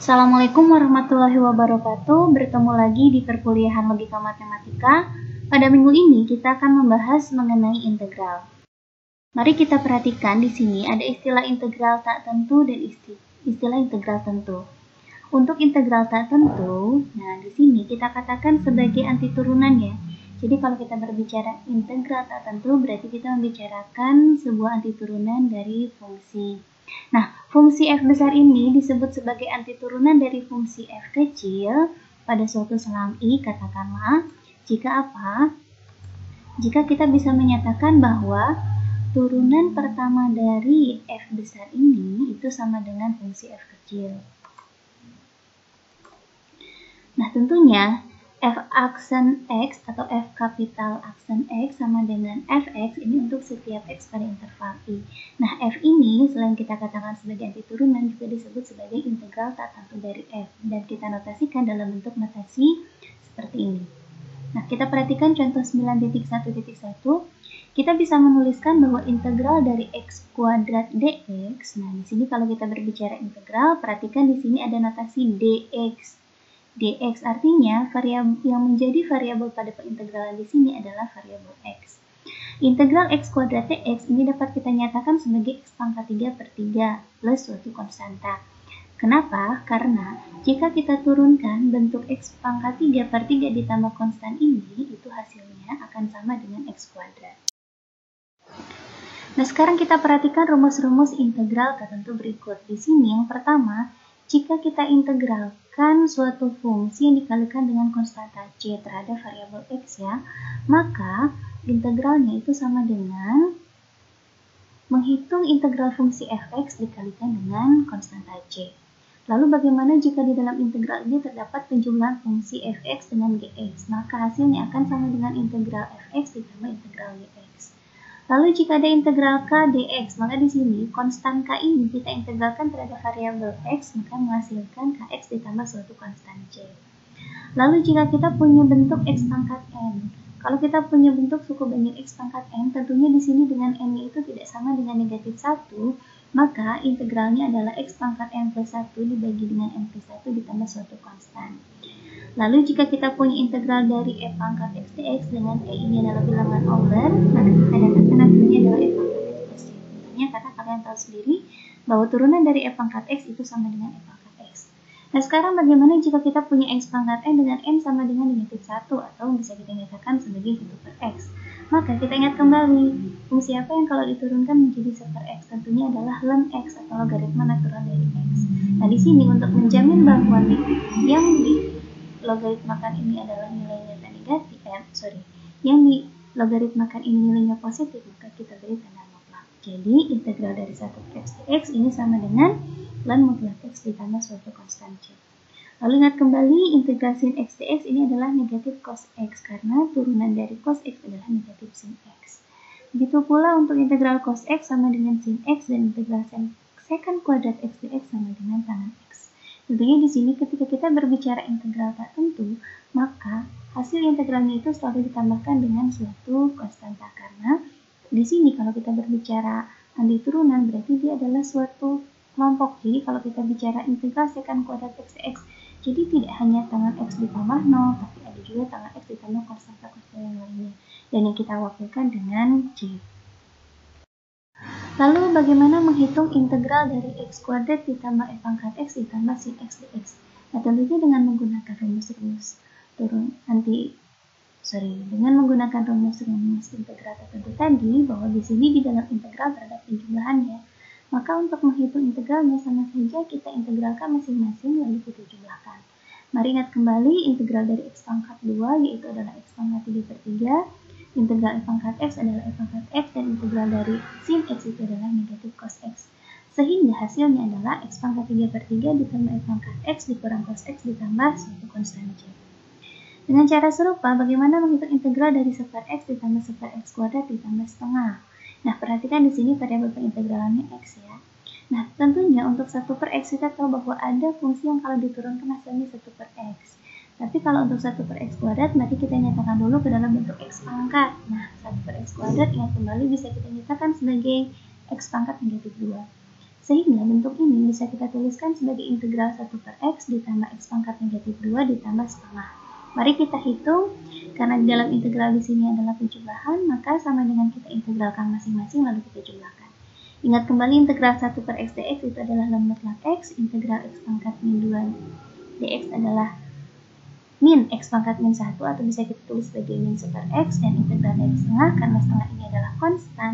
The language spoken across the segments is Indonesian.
Assalamualaikum warahmatullahi wabarakatuh. Bertemu lagi di perkuliahan logika matematika. Pada minggu ini kita akan membahas mengenai integral. Mari kita perhatikan di sini ada istilah integral tak tentu dan istilah integral tentu. Untuk integral tak tentu, nah di sini kita katakan sebagai antiturunan ya. Jadi kalau kita berbicara integral tak tentu berarti kita membicarakan sebuah antiturunan dari fungsi. Nah, fungsi f besar ini disebut sebagai antiturunan dari fungsi f kecil pada suatu selang I, katakanlah, jika apa? Jika kita bisa menyatakan bahwa turunan pertama dari f besar ini itu sama dengan fungsi f kecil. Nah, tentunya f aksen x atau f kapital aksen x sama dengan fx ini untuk setiap x pada interval I. Nah, f ini selain kita katakan sebagai antiturunan juga disebut sebagai integral tak tentu dari f dan kita notasikan dalam bentuk notasi seperti ini. Nah, kita perhatikan contoh 9.1.1. Kita bisa menuliskan bahwa integral dari x kuadrat dx. Nah, di sini kalau kita berbicara integral, perhatikan di sini ada notasi dx. dx artinya variabel yang menjadi variabel pada pengintegralan di sini adalah variabel x. Integral x kuadrat dx ini dapat kita nyatakan sebagai x pangkat 3/3 plus suatu konstanta. Kenapa? Karena jika kita turunkan bentuk x pangkat 3/3 ditambah konstan ini, itu hasilnya akan sama dengan x kuadrat. Nah, sekarang kita perhatikan rumus-rumus integral tertentu berikut. Di sini yang pertama, jika kita integralkan suatu fungsi yang dikalikan dengan konstanta c terhadap variabel x ya, maka integralnya itu sama dengan menghitung integral fungsi fx dikalikan dengan konstanta c. Lalu bagaimana jika di dalam integral ini terdapat penjumlahan fungsi fx dengan gx? Maka hasilnya akan sama dengan integral fx ditambah integral gx. Lalu jika ada integral k dx, maka di sini konstan k ini kita integralkan terhadap variabel x, maka menghasilkan kx ditambah suatu konstan c. Lalu jika kita punya bentuk x pangkat n, kalau kita punya bentuk suku banding x pangkat n, tentunya di sini dengan n-nya itu tidak sama dengan negatif 1, maka integralnya adalah x pangkat n plus 1 dibagi dengan n plus 1 ditambah suatu konstan. Lalu jika kita punya integral dari f pangkat x dx dengan e ini adalah bilangan over, maka kita dapatkan hasilnya adalah f pangkat x plus c. Tentunya karena kalian tahu sendiri bahwa turunan dari f pangkat x itu sama dengan f pangkat x. Nah, sekarang bagaimana jika kita punya x pangkat n dengan n sama dengan negatif 1 atau bisa kita nyatakan sebagai 1 per x. Maka kita ingat kembali, fungsi apa yang kalau diturunkan menjadi 1 per x tentunya adalah ln x atau logaritma natural dari x. Nah, di sini untuk menjamin bahwa yang logaritmakan ini adalah nilainya negatif, yang di logaritmakan ini nilainya positif, maka kita beri tanda mutlak. Jadi integral dari 1 x dx ini sama dengan ln mutlak x ditambah suatu konstan c. Lalu ingat kembali integral sin x dx ini adalah negatif cos x karena turunan dari cos x adalah negatif sin x. Begitu pula untuk integral cos x sama dengan sin x dan integral secant kuadrat x dx sama dengan tangan x. Tentunya di sini ketika kita berbicara integral tak tentu, maka hasil integralnya itu selalu ditambahkan dengan suatu konstanta karena di sini kalau kita berbicara antiturunan berarti dia adalah suatu kelompok. Jadi kalau kita bicara integral secant kuadrat x dx, jadi tidak hanya tangan x ditambah 0, tapi ada juga tangan x ditambah konstanta-konstanta yang lainnya. Dan yang kita wakilkan dengan c. Lalu bagaimana menghitung integral dari x kuadrat ditambah f pangkat x ditambah sin x dx? Nah, tentunya dengan menggunakan rumus-rumus dengan menggunakan rumus-rumus integral tertentu tadi, bahwa di sini di dalam integral terhadap penjumlahannya. Maka untuk menghitung integralnya sama saja kita integralkan masing-masing lalu kita jumlahkan. Mari ingat kembali integral dari x pangkat 2 yaitu adalah x pangkat 3/3. Integral f pangkat x adalah f pangkat x dan integral dari sin x itu adalah negatif cos x. Sehingga hasilnya adalah x pangkat 3/3 ditambah f pangkat x dikurang cos x ditambah suatu konstan c. Dengan cara serupa, bagaimana menghitung integral dari 1 per x ditambah 1 per x kuadrat ditambah setengah? Nah, perhatikan di sini variabel pengintegralannya x ya. Nah, tentunya untuk 1 per x kita tahu bahwa ada fungsi yang kalau diturunkan hasilnya 1 per x. Tapi kalau untuk 1 per x kuadrat, mari kita nyatakan dulu ke dalam bentuk x pangkat. Nah, 1 per x kuadrat ingat kembali bisa kita nyatakan sebagai x pangkat negatif 2. Sehingga bentuk ini bisa kita tuliskan sebagai integral 1 per X ditambah X pangkat negatif 2 ditambah setengah. Mari kita hitung, karena di dalam integral di sini adalah penjumlahan, maka sama dengan kita integralkan masing-masing lalu kita jumlahkan. Ingat kembali integral 1 per X dx itu adalah lembar log X, integral X pangkat min 2 dx adalah min X pangkat min 1 atau bisa kita tulis sebagai min 1 per X, dan integral dari setengah, karena setengah ini adalah konstan,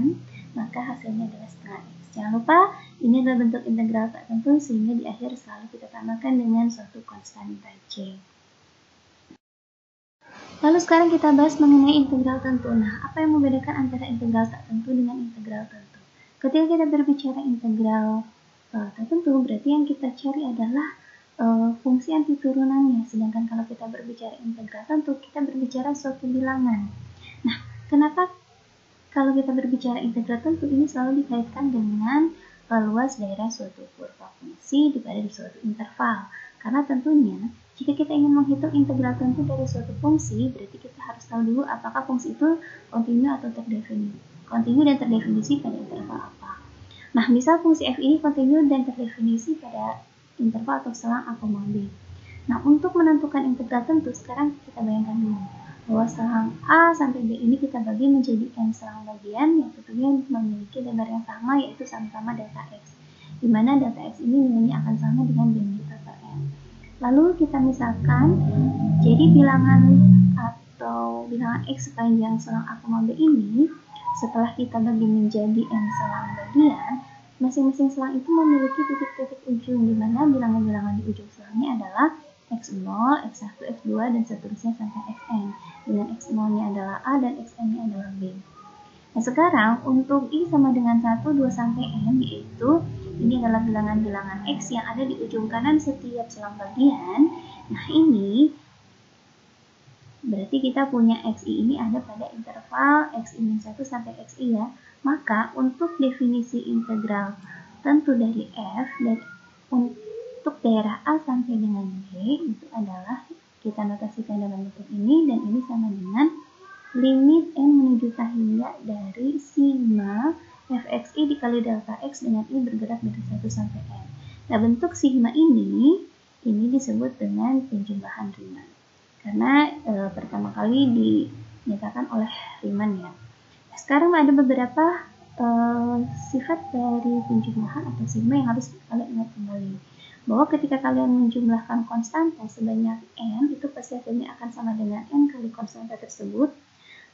maka hasilnya adalah setengah X. Jangan lupa, ini adalah bentuk integral tak tentu, sehingga di akhir selalu kita tambahkan dengan suatu konstanta C. Lalu sekarang kita bahas mengenai integral tentu. Nah, apa yang membedakan antara integral tak tentu dengan integral tentu? Ketika kita berbicara integral tak tentu, berarti yang kita cari adalah fungsi antiturunannya. Sedangkan kalau kita berbicara integral tentu, kita berbicara suatu bilangan. Nah, kenapa kalau kita berbicara integral tentu ini selalu dikaitkan dengan luas daerah suatu kurva fungsi pada di suatu interval? Karena tentunya jika kita ingin menghitung integral tentu dari suatu fungsi, berarti kita harus tahu dulu apakah fungsi itu kontinu atau terdefinisi. Kontinu dan terdefinisi pada interval apa. Nah, misal fungsi f ini kontinu dan terdefinisi pada interval atau selang A, B. Nah, untuk menentukan integral tentu, sekarang kita bayangkan dulu bahwa selang A sampai B ini kita bagi menjadi n selang bagian yang tentunya memiliki lebar yang sama, yaitu sama-sama delta x, di mana delta x ini nilainya akan sama dengan benefit per n. Lalu kita misalkan, jadi bilangan atau bilangan x sepanjang selang A, B ini, setelah kita bagi menjadi n selang bagian, masing-masing selang itu memiliki titik-titik ujung, di mana bilangan-bilangan di ujung selangnya adalah x0, x1, x2, dan seterusnya sampai xn, dengan x0-nya adalah A dan xn-nya adalah B. Nah, sekarang untuk I sama dengan 1, 2, sampai n, yaitu ini adalah bilangan-bilangan x yang ada di ujung kanan setiap selang bagian. Nah, ini berarti kita punya xi ini ada pada interval xi-1 sampai xi ya. Maka untuk definisi integral tentu dari f dan untuk daerah A sampai dengan B itu adalah kita notasikan dalam bentuk ini, dan ini sama dengan limit n menuju k hingga dari sigma fxi dikali delta x dengan i bergerak dari 1 sampai n. Nah, bentuk sigma ini disebut dengan penjumlahan Riemann. Karena pertama kali dinyatakan oleh Riemann ya. Sekarang ada beberapa sifat dari penjumlahan atau sigma yang harus kalian ingat kembali. Bahwa ketika kalian menjumlahkan konstanta sebanyak n, itu pasti hasilnya akan sama dengan n kali konstanta tersebut.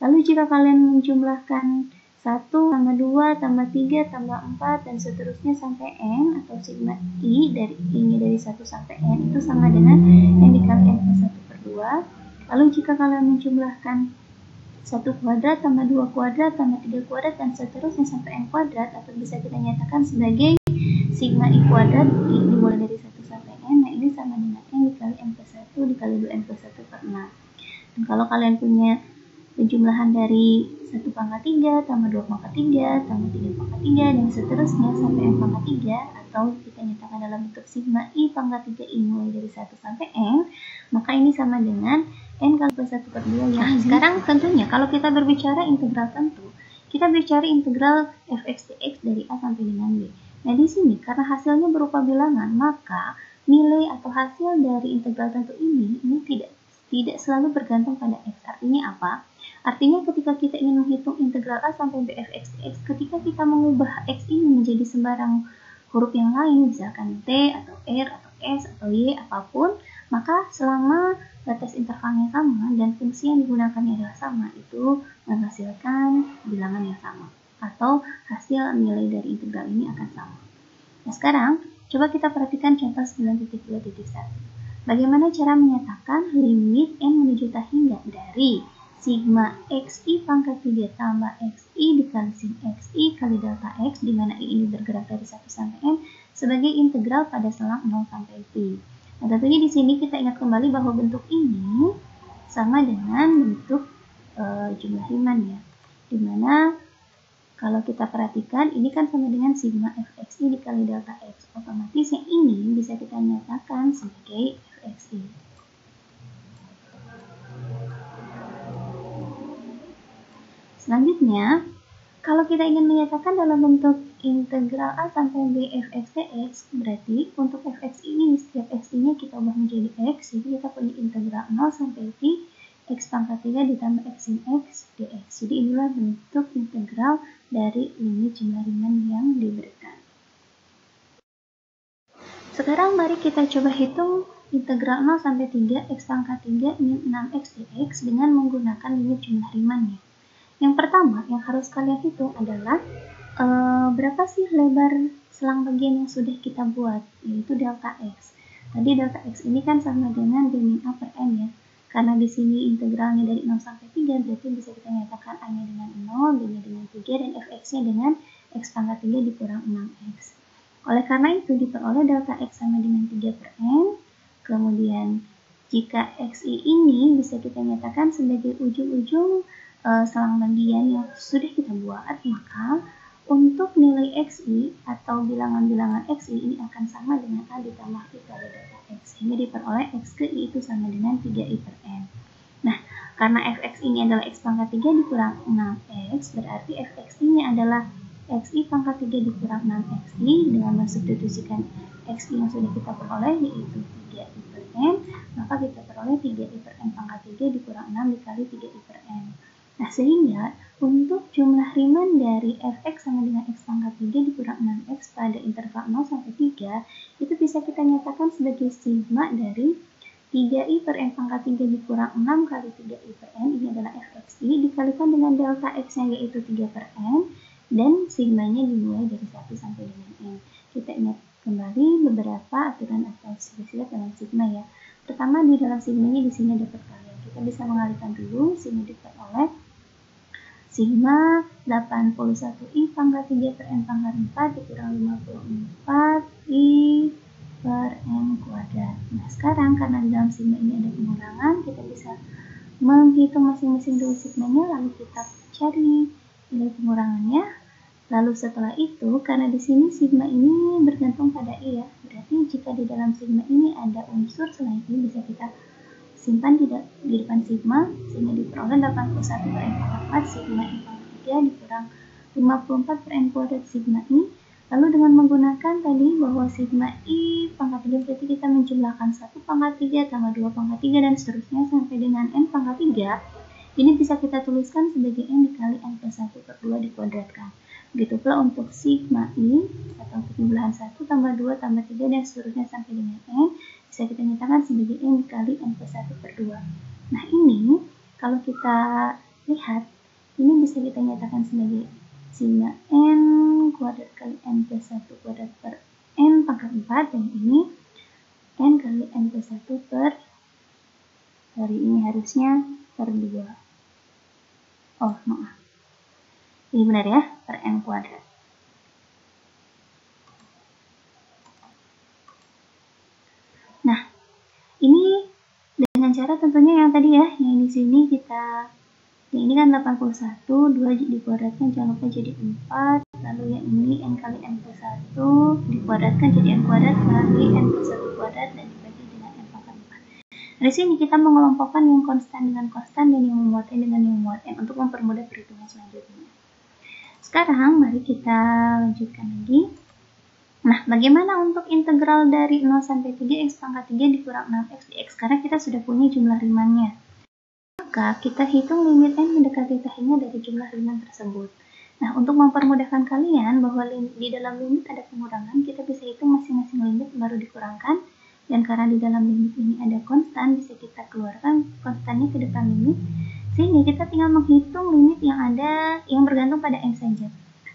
Lalu jika kalian menjumlahkan 1 tambah 2 tambah 3 tambah 4 dan seterusnya sampai n, atau sigma i dari i-nya dari 1 sampai n itu sama dengan n dikali n plus 1 per 2. Lalu jika kalian menjumlahkan 1 kuadrat tambah 2 kuadrat tambah 3 kuadrat dan seterusnya sampai n kuadrat, atau bisa kita nyatakan sebagai sigma i kuadrat dimulai dari 1 sampai n. Nah, ini sama dengan n dikali n plus 1 dikali 2n plus 1 per 6. Dan kalau kalian punya penjumlahan dari 1 pangkat 3 tambah 2 pangkat 3 tambah 3 pangkat 3 dan seterusnya sampai n pangkat 3, atau kita nyatakan dalam bentuk sigma i pangkat 3i mulai dari 1 sampai n, maka ini sama dengan n kali plus 1 per 2 ya. Nah, sekarang tentunya kalau kita berbicara integral tentu, kita bicara integral fx dx dari A sampai dengan B. Nah, di sini karena hasilnya berupa bilangan, maka nilai atau hasil dari integral tentu ini tidak selalu bergantung pada x. Artinya apa? Artinya ketika kita ingin menghitung integral A sampai B fx dx, ketika kita mengubah x ini menjadi sembarang huruf yang lain, misalkan T atau R atau S atau Y apapun, maka selama batas intervalnya sama dan fungsi yang digunakannya adalah sama, itu menghasilkan bilangan yang sama, atau hasil nilai dari integral ini akan sama. Nah, sekarang coba kita perhatikan contoh 9.2.1. Bagaimana cara menyatakan limit n menuju k hingga dari sigma xi pangkat 3 tambah xi dikali sin xi kali delta x, di mana i ini bergerak dari 1 sampai n sebagai integral pada selang 0 sampai pi. Nah, tentunya di sini kita ingat kembali bahwa bentuk ini sama dengan bentuk jumlah Riemann ya, dimana kalau kita perhatikan ini kan sama dengan sigma fxi dikali delta x, otomatis yang ini bisa kita nyatakan sebagai fxi. Selanjutnya, kalau kita ingin menyatakan dalam bentuk integral A sampai B fx dx, berarti untuk fx ini setiap x-nya kita ubah menjadi x, jadi kita punya integral 0 sampai t x pangkat 3 ditambah x sin x dx. Jadi inilah bentuk integral dari limit jumlah Riemann yang diberikan. Sekarang mari kita coba hitung integral 0 sampai 3 x pangkat 3 min 6x dx dengan menggunakan limit jumlah Riemann-nya. Yang pertama yang harus kalian hitung adalah berapa sih lebar selang bagian yang sudah kita buat, yaitu delta x. Tadi delta x ini kan sama dengan b min a per n ya. Karena di sini integralnya dari 0 sampai 3, berarti bisa kita nyatakan a-nya dengan 0, b-nya dengan 3, dan fx-nya dengan x pangkat 3 dikurang 6x. Oleh karena itu diperoleh delta x sama dengan 3 per n. Kemudian jika xi ini bisa kita nyatakan sebagai ujung-ujung selang bagian yang sudah kita buat, maka untuk nilai xi atau bilangan-bilangan xi ini akan sama dengan a ditambah i kali delta x, sehingga diperoleh x ke i itu sama dengan 3i per n. Nah, karena fx ini adalah x pangkat 3 dikurang 6x, berarti fxi-nya adalah xi pangkat 3 dikurang 6xi, dengan mensubstitusikan xi yang sudah kita peroleh yaitu 3i per n, maka kita peroleh 3i per n pangkat 3 dikurang 6 dikali 3i per n. Nah, sehingga untuk jumlah Riemann dari fx sama dengan x pangkat 3 dikurang 6x pada interval 0 sampai 3 itu bisa kita nyatakan sebagai sigma dari 3i per n pangkat 3 dikurang 6 kali 3i per n, ini adalah fxi, dikalikan dengan delta x-nya yaitu 3 per n, dan sigmanya dimulai dari 1 sampai dengan n. Kita ingat kembali beberapa aturan atau sifat dalam sigma ya. Pertama, di dalam sigmanya di sini dapat kalian. Kita bisa mengalihkan dulu, sehingga diperoleh sigma 81i pangkat 3 per n pangkat 4 dikurang 54i per n kuadrat. Nah, sekarang karena di dalam sigma ini ada pengurangan, kita bisa menghitung masing-masing dulu sigmanya, lalu kita cari nilai pengurangannya. Lalu setelah itu, karena di sini sigma ini bergantung pada i ya, berarti jika di dalam sigma ini ada unsur selain i, bisa kita simpan di depan sigma, sehingga diperoleh 81 per n pangkat 4 sigma i pangkat 3 dikurang 54 per n kuadrat sigma i. Lalu dengan menggunakan tadi bahwa sigma i pangkat 3 berarti kita menjumlahkan 1 pangkat 3 tambah 2 pangkat 3 dan seterusnya sampai dengan n pangkat 3. Ini bisa kita tuliskan sebagai n dikali n plus 1 per 2 dikuadratkan. Begitu pula untuk sigma i atau penjumlahan 1 tambah 2 tambah 3 dan seterusnya sampai dengan n bisa kita nyatakan sebagai n dikali n plus 1 per 2. Nah, ini kalau kita lihat, ini bisa kita nyatakan sebagai sigma n kuadrat kali n plus 1 kuadrat per n pangkat 4, dan ini n kali n plus 1 per, dari ini harusnya per 2. Oh, maaf. Ini benar ya, per n kuadrat. Nah, ini dengan cara tentunya yang tadi ya, yang di sini kita, yang ini kan 81, 2 dikuadratkan jangan lupa jadi 4, lalu yang ini n kali n plus 1 dikuadratkan jadi n kuadrat kali n plus 1 kuadrat dan dibagi dengan n pangkat 4. Di sini kita mengelompokkan yang konstan dengan konstan dan yang memuat n dengan yang memuat n untuk mempermudah perhitungan selanjutnya. Sekarang mari kita lanjutkan lagi. Nah, bagaimana untuk integral dari 0 sampai 3 x pangkat 3 dikurang 6x dx, karena kita sudah punya jumlah Riemann-nya. Maka kita hitung limit n mendekati tahinya dari jumlah Riemann tersebut. Nah, untuk mempermudahkan kalian bahwa di dalam limit ada pengurangan, kita bisa hitung masing-masing limit baru dikurangkan. Dan karena di dalam limit ini ada konstan, bisa kita keluarkan konstannya ke depan limit. Sehingga kita tinggal menghitung limit yang ada yang bergantung pada n saja.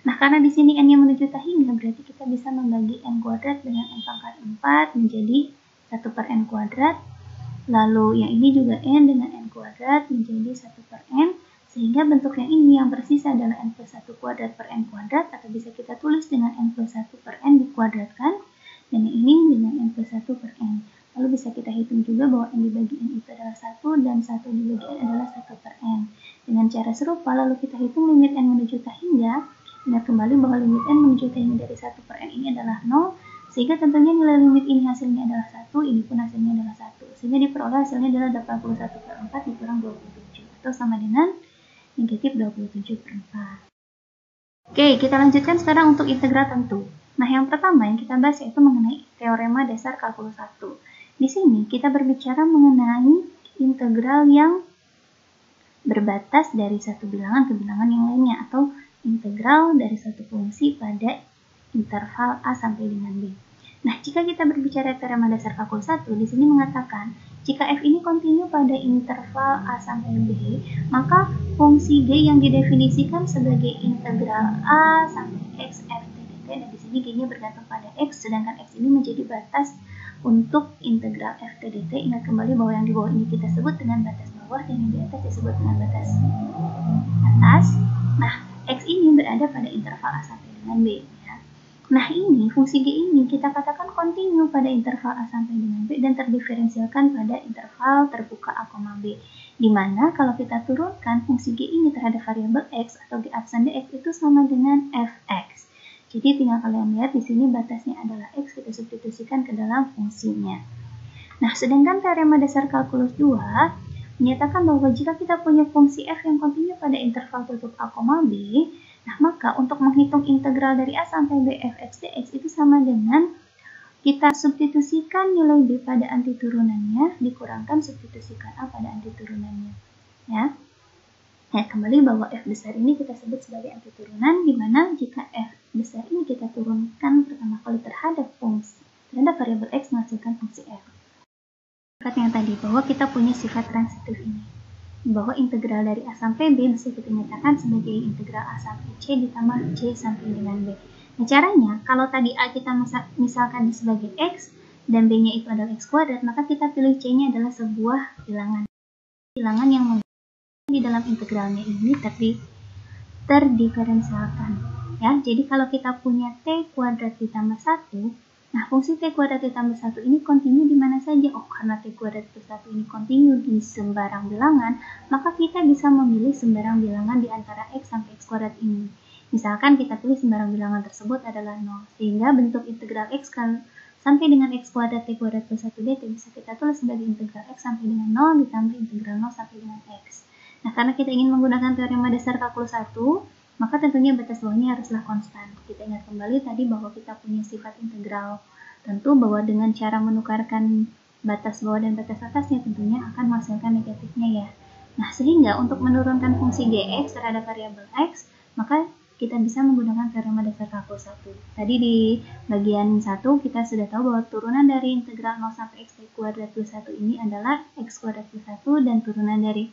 Nah, karena di sini n yang menuju tahinya, berarti kita bisa membagi n kuadrat dengan n pangkat 4 menjadi 1 per n kuadrat. Lalu yang ini juga n dengan n kuadrat menjadi 1 per n. Sehingga bentuk yang ini yang bersisa adalah n plus 1 kuadrat per n kuadrat, atau bisa kita tulis dengan n plus 1 per n dikuadratkan. Dan yang ini dengan n plus 1 per n. Lalu bisa kita hitung juga bahwa n dibagi n itu adalah 1 dan 1 dibagi n adalah 1 per n. Dengan cara serupa, lalu kita hitung limit n menuju tahingga. Ingat kembali bahwa limit n menuju tahingga dari 1 per n ini adalah 0, sehingga tentunya nilai limit ini hasilnya adalah 1, ini pun hasilnya adalah 1. Sehingga diperoleh hasilnya adalah 81 per 4 dikurang 27, atau sama dengan negatif 27 per 4. Oke, kita lanjutkan sekarang untuk integral tentu. Nah, yang pertama yang kita bahas yaitu mengenai teorema dasar kalkulus 1. Di sini kita berbicara mengenai integral yang berbatas dari satu bilangan ke bilangan yang lainnya, atau integral dari satu fungsi pada interval A sampai dengan B. Nah, jika kita berbicara teorema dasar kalkulus 1, di sini mengatakan jika f ini kontinu pada interval A sampai B, maka fungsi g yang didefinisikan sebagai integral A sampai x f dt, dan di sini g-nya bergantung pada x, sedangkan x ini menjadi batas untuk integral f dt. Ingat kembali bahwa yang di bawah ini kita sebut dengan batas bawah dan yang di atas disebut dengan batas atas. Nah, x ini berada pada interval A sampai dengan B. Nah, ini fungsi g ini kita katakan kontinu pada interval A sampai dengan B dan terdiferensialkan pada interval terbuka A, B. Dimana kalau kita turunkan fungsi g ini terhadap variabel x atau g absen dx itu sama dengan fx. Jadi tinggal kalian lihat di sini batasnya adalah x, kita substitusikan ke dalam fungsinya. Nah, sedangkan teorema dasar kalkulus 2 menyatakan bahwa jika kita punya fungsi f yang kontinu pada interval tutup A, B, nah, maka untuk menghitung integral dari A sampai B fx dx itu sama dengan kita substitusikan nilai B pada antiturunannya dikurangkan substitusikan A pada antiturunannya. Ya, kembali bahwa f besar ini kita sebut sebagai antiturunan, di mana jika f besar ini kita turunkan pertama kali terhadap variabel x menghasilkan fungsi f. Yang tadi bahwa kita punya sifat transitif ini, bahwa integral dari A sampai B bisa kita nyatakan sebagai integral A sampai C ditambah C sampai dengan B. Nah, caranya, kalau tadi A kita misalkan sebagai X dan B-nya itu adalah X kuadrat, maka kita pilih C-nya adalah sebuah bilangan. Bilangan yang di dalam integralnya ini terdiferensialkan. Ya, jadi kalau kita punya T kuadrat ditambah 1, nah, fungsi T kuadrat ditambah 1 ini kontinu di mana saja? Oh, karena T kuadrat plus 1 ini kontinu di sembarang bilangan, maka kita bisa memilih sembarang bilangan di antara X sampai X kuadrat ini. Misalkan kita pilih sembarang bilangan tersebut adalah 0, sehingga bentuk integral X sampai dengan X kuadrat T kuadrat plus 1 dt bisa kita tulis sebagai integral X sampai dengan 0 ditambah integral 0 sampai dengan X. Nah, karena kita ingin menggunakan teorema dasar kalkulus 1, maka tentunya batas bawahnya haruslah konstan. Kita ingat kembali tadi bahwa kita punya sifat integral tentu, bahwa dengan cara menukarkan batas bawah dan batas atasnya tentunya akan menghasilkan negatifnya ya. Nah, sehingga untuk menurunkan fungsi gx terhadap variabel x, maka kita bisa menggunakan teorema dasar kalkulus 1. Tadi di bagian 1 kita sudah tahu bahwa turunan dari integral 0 sampai x kuadrat plus 1 ini adalah x kuadrat plus 1, dan turunan dari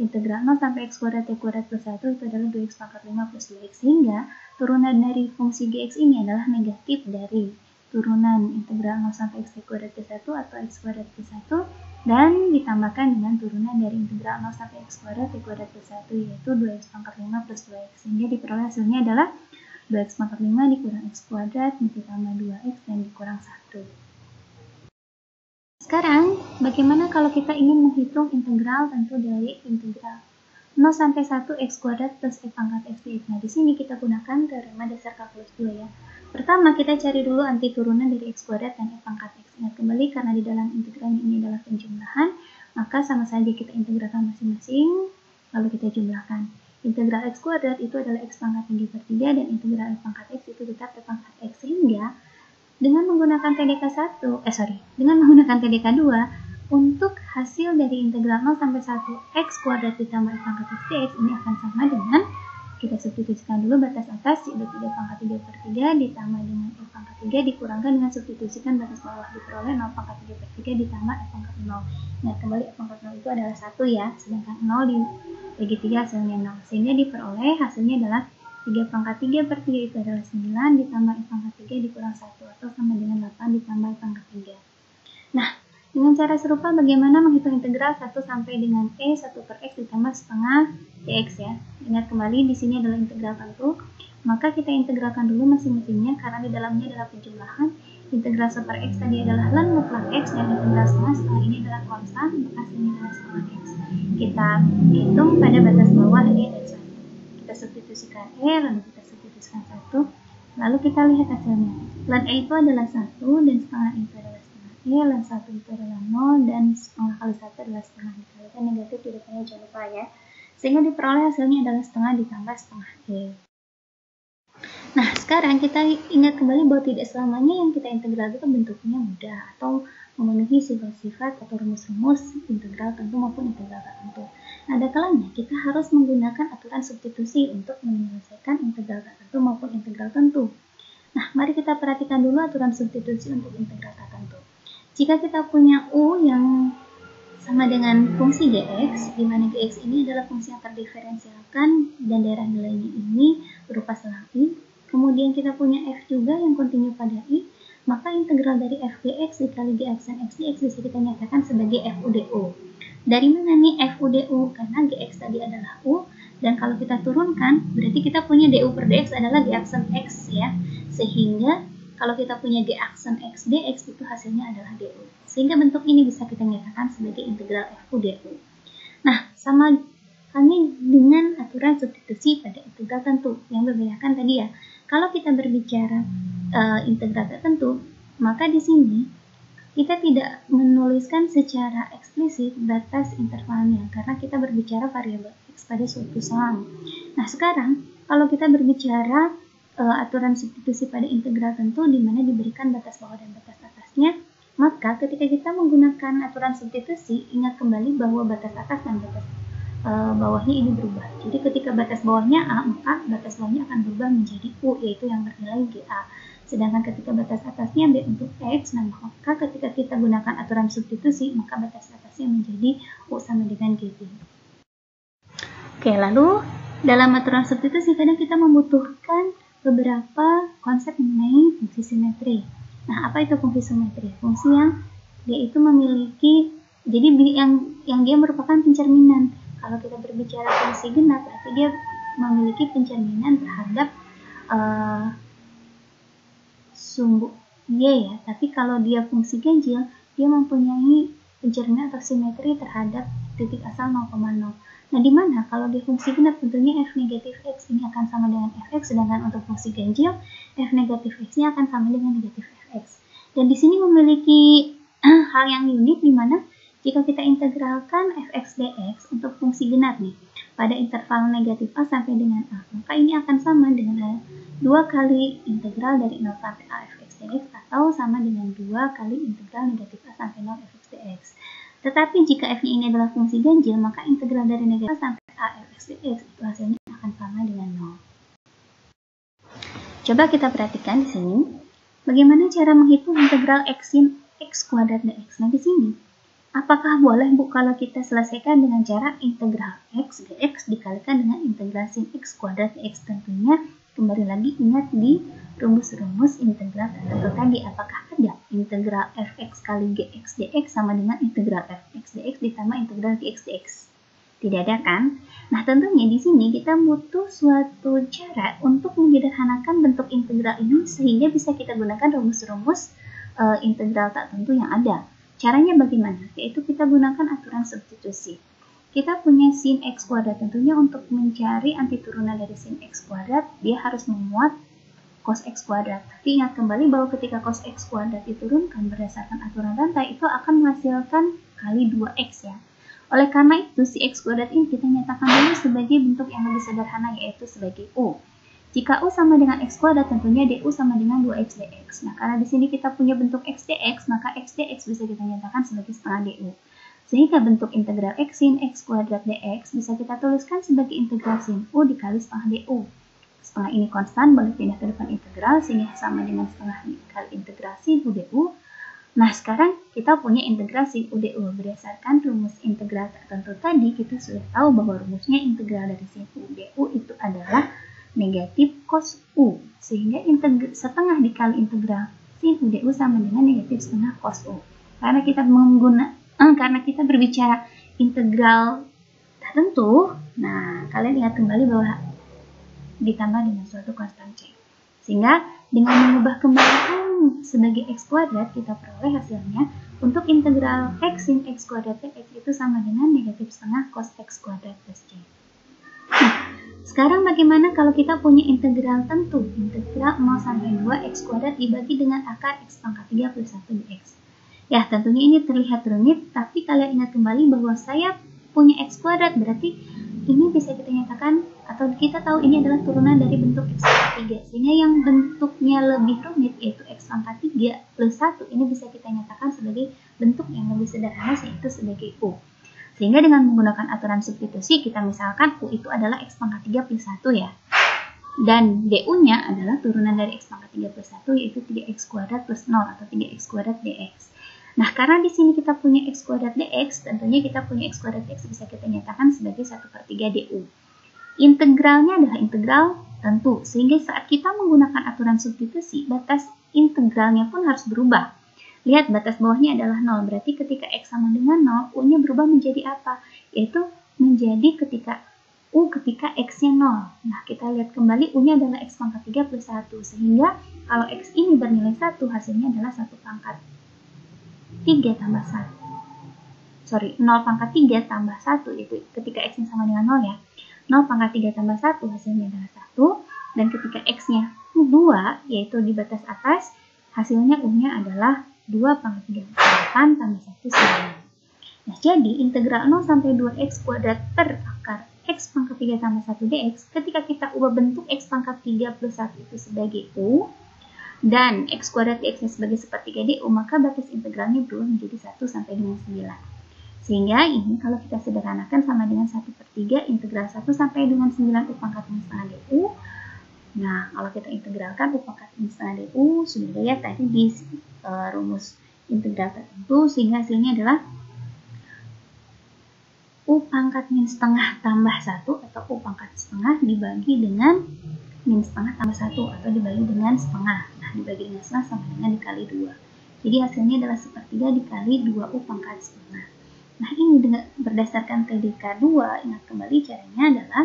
integral 0 sampai x kuadrat t kuadrat plus 1 itu adalah 2x pangkat 5 plus 2x, sehingga turunan dari fungsi gx ini adalah negatif dari turunan integral 0 sampai x t kuadrat plus 1 atau x kuadrat plus 1, dan ditambahkan dengan turunan dari integral 0 sampai x kuadrat t kuadrat plus 1, yaitu 2x pangkat 5 plus 2x, sehingga diperoleh hasilnya adalah 2x pangkat 5 dikurang x kuadrat ditambah 2x dan dikurang 1. Sekarang, bagaimana kalau kita ingin menghitung integral tentu dari integral 0 sampai 1 x kuadrat plus f pangkat x dx. Nah, di sini kita gunakan teorema dasar kalkulus 2 ya. Pertama, kita cari dulu antiturunan dari x kuadrat dan f pangkat x. Ingat kembali, karena di dalam integralnya ini adalah penjumlahan, maka sama saja kita integralkan masing-masing, lalu kita jumlahkan. Integral x kuadrat itu adalah x pangkat 3 per 3, dan integral f pangkat x itu tetap f pangkat x, sehingga dengan menggunakan dengan menggunakan TDK 2, untuk hasil dari integral 0 sampai 1 x kuadrat ditambah f pangkat x dx ini akan sama dengan, kita substitusikan dulu batas atas, yaitu 3 pangkat 3 per 3 ditambah dengan f pangkat 3 dikurangkan dengan substitusikan batas bawah, diperoleh 0 pangkat 3 per 3 ditambah f pangkat 0. Nah, kembali f pangkat 0 itu adalah 1 ya, sedangkan 0 dibagi 3 hasilnya 0, sehingga diperoleh hasilnya adalah 3 pangkat 3 per 3 itu adalah 9 ditambah f pangkat 3 dikurang 1 atau sama dengan 8 ditambah f pangkat 3. Nah, dengan cara serupa bagaimana menghitung integral 1 sampai dengan e 1 per x ditambah setengah dx ya. Ingat kembali di sini adalah integral tentu, maka kita integralkan dulu masing-masingnya karena di dalamnya adalah penjumlahan. Integral 1 per x tadi adalah ln mutlak x, dan integral setengah ini adalah konstan, maka hasilnya adalah setengah x. Kita hitung pada batas bawah e dan 1. Kita substitusikan e, lalu kita substitusikan 1, lalu kita lihat hasilnya. Ln e itu adalah 1, dan setengah e itu adalah setengah e, ln 1 itu adalah 0, dan setengah kali 1 adalah setengah. Dikalikan negatif di depannya, jangan lupa ya. Sehingga diperoleh hasilnya adalah setengah ditambah setengah e. Nah, sekarang kita ingat kembali bahwa tidak selamanya yang kita integral itu bentuknya mudah atau memenuhi sifat-sifat atau rumus-rumus integral tentu maupun integral tak tentu. Nah, ada kalanya kita harus menggunakan aturan substitusi untuk menyelesaikan integral tak tentu maupun integral tentu. Nah, mari kita perhatikan dulu aturan substitusi untuk integral tak tentu. Jika kita punya U yang sama dengan fungsi Gx, di mana Gx ini adalah fungsi yang terdiferensialkan dan daerah nilainya ini berupa selang I. Kemudian kita punya f juga yang kontinu pada I, maka integral dari f Gx dikali G aksen x dx bisa kita nyatakan sebagai f u du. Dari mana nih f u du? Karena Gx tadi adalah U, dan kalau kita turunkan, berarti kita punya du per dx adalah G aksen x ya. Sehingga kalau kita punya G aksen x dx itu hasilnya adalah du. Sehingga bentuk ini bisa kita nyatakan sebagai integral f u du. Nah, sama halnya dengan aturan substitusi pada integral tentu. Yang membedakan tadi ya, kalau kita berbicara integral tertentu, maka di sini kita tidak menuliskan secara eksplisit batas intervalnya karena kita berbicara variabel x pada suatu selang. Nah, sekarang kalau kita berbicara aturan substitusi pada integral tentu di mana diberikan batas bawah dan batas atasnya, maka ketika kita menggunakan aturan substitusi, ingat kembali bahwa batas atas dan batas bawahnya ini berubah. Jadi ketika batas bawahnya A, maka batas bawahnya akan berubah menjadi U, yaitu yang bernilai GA. Sedangkan ketika batas atasnya B untuk X, nah maka ketika kita gunakan aturan substitusi, maka batas atasnya menjadi U sama dengan GB. Oke, lalu dalam aturan substitusi kadang kita membutuhkan beberapa konsep mengenai fungsi simetri. Nah, apa itu fungsi simetri? Fungsi yang dia itu memiliki, jadi yang dia merupakan pencerminan. Kalau kita berbicara fungsi genap, berarti dia memiliki pencerminan terhadap sumbu Y ya. Tapi kalau dia fungsi ganjil, dia mempunyai pencerminan atau simetri terhadap titik asal 0,0. Nah, di mana kalau dia fungsi genap, tentunya f negatif x ini akan sama dengan fx, sedangkan untuk fungsi ganjil, f negatif x-nya akan sama dengan negatif fx. Dan di sini memiliki hal yang unik, di mana jika kita integralkan fx dx untuk fungsi genap nih, pada interval negatif a sampai dengan a, maka ini akan sama dengan 2 kali integral dari 0 sampai a fx dx, atau sama dengan 2 kali integral negatif a sampai 0 fx dx. Tetapi jika f-nya ini adalah fungsi ganjil, maka integral dari negatif a sampai a fx dx itu hasilnya akan sama dengan 0. Coba kita perhatikan di sini, bagaimana cara menghitung integral x sin x kuadrat dx. Nah, di sini apakah boleh Bu kalau kita selesaikan dengan cara integral x dx dikalikan dengan integral sin x kuadrat dx? Tentunya kembali lagi ingat di rumus-rumus integral tertentu tadi, apakah ada integral fx kali gx dx sama dengan integral fx dx ditambah integral gx dx? Tidak ada kan? Nah, tentunya di sini kita butuh suatu cara untuk menyederhanakan bentuk integral ini sehingga bisa kita gunakan rumus-rumus integral tak tentu yang ada. Caranya bagaimana? Yaitu kita gunakan aturan substitusi. Kita punya sin x kuadrat, tentunya untuk mencari antiturunan dari sin x kuadrat, dia harus memuat cos x kuadrat. Tapi ingat kembali bahwa ketika cos x kuadrat diturunkan berdasarkan aturan rantai, itu akan menghasilkan kali 2x ya. Oleh karena itu, si x kuadrat ini kita nyatakan dulu sebagai bentuk yang lebih sederhana, yaitu sebagai U. Jika U sama dengan x kuadrat, tentunya du sama dengan 2x dx. Nah, karena di sini kita punya bentuk x dx, maka x dx bisa kita nyatakan sebagai setengah du. Sehingga bentuk integral x sin x kuadrat dx bisa kita tuliskan sebagai integral sin U dikali setengah du. Setengah ini konstan, boleh pindah ke depan integral, sehingga sama dengan setengah kali integral sin U du. Nah, sekarang kita punya integral sin U du. Berdasarkan rumus integral tertentu tadi, kita sudah tahu bahwa rumusnya integral dari sin U du itu adalah negatif cos U, sehingga setengah dikali integral sin U du sama dengan negatif setengah cos U. Karena kita berbicara integral tertentu, nah kalian ingat kembali bahwa ditambah dengan suatu konstan C. Sehingga dengan mengubah kembalian sebagai x kuadrat, kita peroleh hasilnya untuk integral x sin x kuadrat dx itu sama dengan negatif setengah cos x kuadrat plus C. Nah, sekarang bagaimana kalau kita punya integral tentu, integral 0 sampai 2 x kuadrat dibagi dengan akar x pangkat 3 plus 1 dx. Ya, tentunya ini terlihat rumit, tapi kalian ingat kembali bahwa saya punya x kuadrat, berarti ini bisa kita nyatakan atau kita tahu ini adalah turunan dari bentuk X pangkat 3, sehingga yang bentuknya lebih rumit yaitu X pangkat 3 plus 1 ini bisa kita nyatakan sebagai bentuk yang lebih sederhana, yaitu sebagai U. Sehingga dengan menggunakan aturan substitusi, kita misalkan U itu adalah X pangkat 3 plus 1 ya. Dan DU-nya adalah turunan dari X pangkat 3 plus 1, yaitu 3X kuadrat plus 0 atau 3X kuadrat dx. Nah, karena di sini kita punya X kuadrat dx, tentunya kita punya X kuadrat dx bisa kita nyatakan sebagai 1/3 DU. Integralnya adalah integral tentu, sehingga saat kita menggunakan aturan substitusi, batas integralnya pun harus berubah. Lihat, batas bawahnya adalah 0, berarti ketika X sama dengan 0, U-nya berubah menjadi apa? Yaitu menjadi ketika X-nya 0. Nah, kita lihat kembali U-nya adalah X pangkat 3 plus 1, sehingga kalau X ini bernilai 1, hasilnya adalah 1 pangkat 3 tambah 1. 0 pangkat 3 tambah 1, itu ketika X-nya sama dengan 0 ya. 0 pangkat 3 tambah 1 hasilnya adalah 1, dan ketika X-nya 2, yaitu di batas atas, hasilnya U-nya adalah 2 pangkat 3 8 tambah 1 9. Nah, jadi integral 0 sampai 2X kuadrat per akar X pangkat 3 tambah 1 dx, ketika kita ubah bentuk X pangkat 3 plus 1 itu sebagai U, dan X kuadrat dx-nya sebagai 1/3 DU, maka batas integralnya berubah menjadi 1 sampai dengan 9. Sehingga ini kalau kita sederhanakan sama dengan 1/3 integral 1 sampai dengan 9 U pangkat 5 DU. Nah, kalau kita integralkan U pangkat 5 DU, sudah lihat tadi di rumus integral tertentu, sehingga hasilnya adalah U pangkat min setengah tambah 1 atau U pangkat setengah dibagi dengan min setengah tambah 1 atau dibagi dengan setengah. Nah, dibagi dengan setengah sama dengan dikali 2. Jadi hasilnya adalah 1/3 dikali 2U pangkat setengah. Nah, ini dengan berdasarkan TDK 2, ingat kembali caranya adalah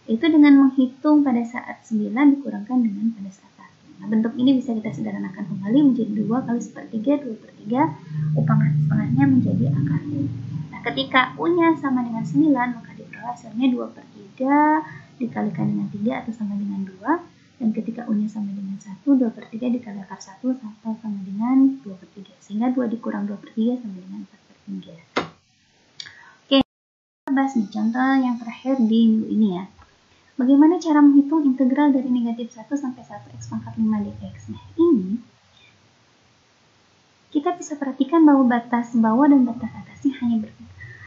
itu dengan menghitung pada saat 9 dikurangkan dengan pada saat 1. Nah, bentuk ini bisa kita sederhanakan kembali menjadi 2 kali 1/3, 2/3, U pangkat setengahnya menjadi akar U. Nah, ketika U-nya sama dengan 9, maka diperoleh hasilnya 2/3 dikalikan dengan 3 atau sama dengan 2, dan ketika U-nya sama dengan 1, 2/3 dikali akar 1 atau sama dengan 2/3, sehingga 2 dikurang 2/3 sama dengan 4/3. Oke, kita bahas nih contoh yang terakhir di minggu ini ya. Bagaimana cara menghitung integral dari negatif 1 sampai 1x pangkat 5 dx. Nah, ini kita bisa perhatikan bahwa batas bawah dan batas atasnya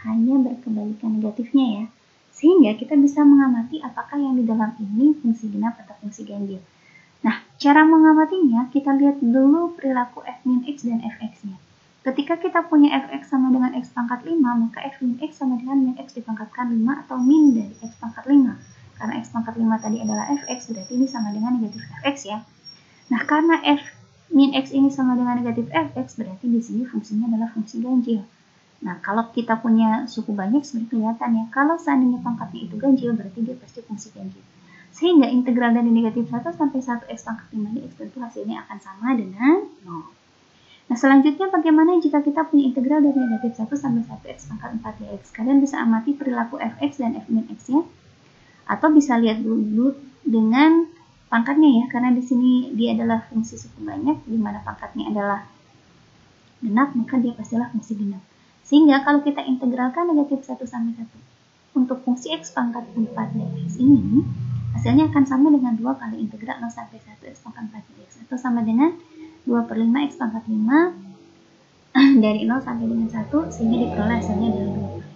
hanya berkebalikan negatifnya ya. Sehingga kita bisa mengamati apakah yang di dalam ini fungsi genap atau fungsi ganjil. Nah, cara mengamatinya kita lihat dulu perilaku f min x dan fx-nya. Ketika kita punya fx sama dengan x pangkat 5, maka f min x sama dengan min x dipangkatkan 5 atau min dari x pangkat 5. Karena x pangkat 5 tadi adalah fx, berarti ini sama dengan negatif fx ya. Nah, karena f min x ini sama dengan negatif fx, berarti di sini fungsinya adalah fungsi ganjil. Nah, kalau kita punya suku banyak, seperti kelihatan ya, kalau seandainya pangkatnya itu ganjil, berarti dia pasti fungsi ganjil. Sehingga integral dari negatif 1 sampai 1x pangkat 5 dx tentu hasilnya akan sama dengan 0. Nah, selanjutnya bagaimana jika kita punya integral dari negatif 1 sampai 1x pangkat 4 dx? Kalian bisa amati perilaku fx dan f min x-nya, atau bisa lihat dulu dengan pangkatnya ya, karena di sini dia adalah fungsi suku banyak, di mana pangkatnya adalah genap, maka dia pastilah fungsi genap. Sehingga kalau kita integralkan negatif 1 sampai 1 untuk fungsi x pangkat 4 dx ini, hasilnya akan sama dengan 2 kali integral 0 sampai 1x pangkat 4 dx, atau sama dengan 2/5 x pangkat 5 dari 0 sampai dengan 1, sehingga diperoleh hasilnya adalah 2/5.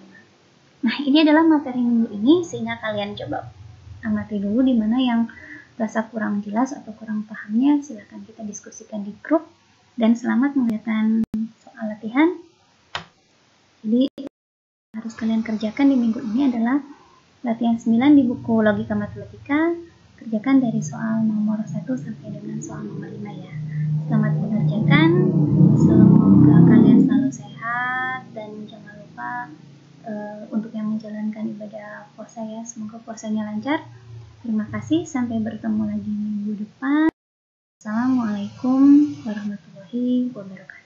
Nah, ini adalah materi minggu ini, sehingga kalian coba amati dulu di mana yang rasa kurang jelas atau kurang pahamnya, silahkan kita diskusikan di grup, dan selamat mengerjakan soal latihan. Jadi harus kalian kerjakan di minggu ini adalah latihan 9 di buku Logika Matematika. Kerjakan dari soal nomor 1 sampai dengan soal nomor 5 ya. Selamat mengerjakan. Semoga kalian selalu sehat, dan jangan lupa untuk yang menjalankan ibadah puasa ya, semoga puasanya lancar. Terima kasih, sampai bertemu lagi minggu depan. Assalamualaikum warahmatullahi wabarakatuh.